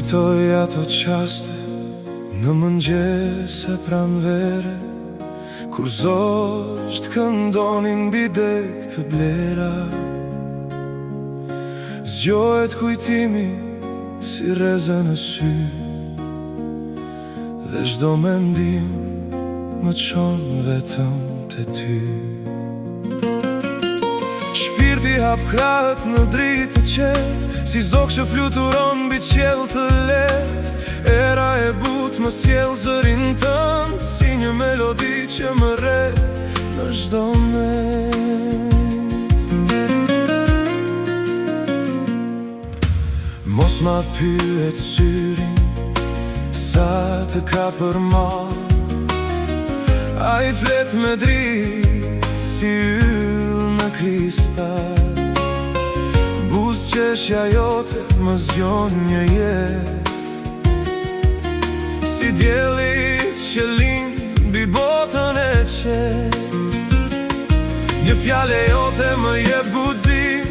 Kujtoj ato qaste në mëngjes e pranvere, kur zosht këndonin mbi dek të blera. Zgjohet kujtimi si reze në sy, dhe çdo mendim më çon vetëm te ty. Shpirti hap krahët në dritë të qetë, si zog që fluturon mbi qiell të lehtë. Era e butë më sjell zërin tënd, si një melodi që më rre në çdo moment. Mos ma pyet syrin sa të ka për malë, a i flet me dritë si yll në kristal. Buzë qeshja jote më zgjon një jetë, si dielli që lind mbi botën e qetë. Një fjale jote më jep guxim,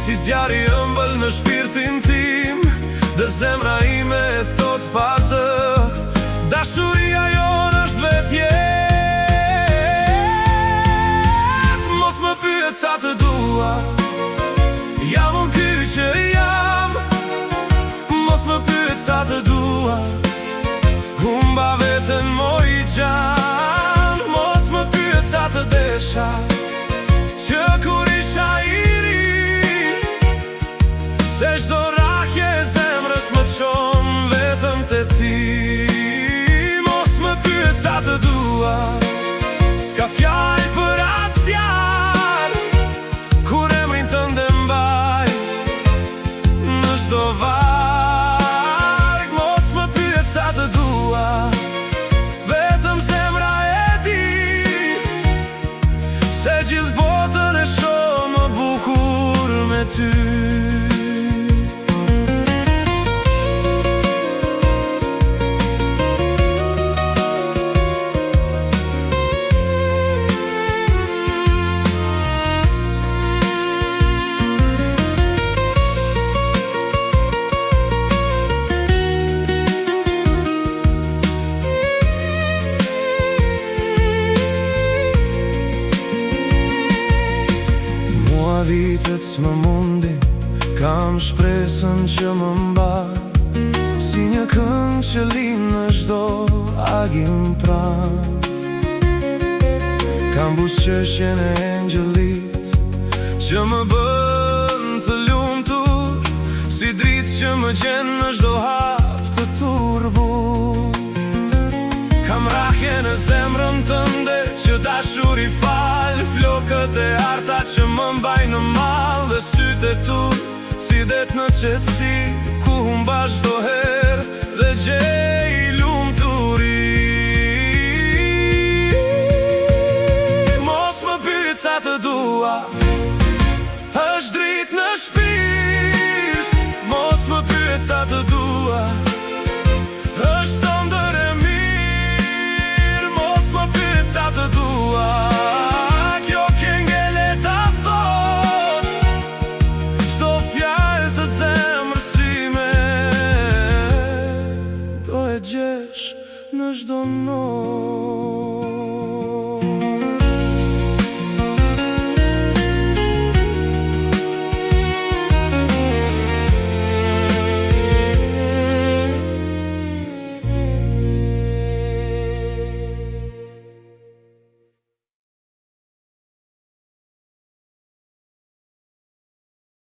si zjarri ëmbël në shpirtin tim. Dhe zemra ime e thot pa zë, dashuria jon është vetjet. Mos më pyet sa të dua, jam unë ky që jam. Mos më pyet sa të dua, humba veten moj gjan. Mos më pyet sa të desha, që kur isha i ri, se çdo rrahje e zemrës më çon vetëm te ti. Mos më pyet sa të dua, s'ka fjallë për atë zjarr, kur emrin tënd e mbaj në çdo varg. Mos më pyet sa të dua, vetëm zemra e di, se gjithë botën e shoh më bukur me ty. Vitet s'më mundin, kam shpresën që më mbar, si një këngë që lind në çdo agim pran. Kam buzëqeshjen e engjëllit që më bën të lumtur, si dritë që më gjen në çdo hap të turbut. Kam rrahje në zemrën tënde që dashuri fal, flokët e arta që më mbajnë në mall. Dhe sytë e tu si det në qetësi, ku humba çdo herë dhe gjej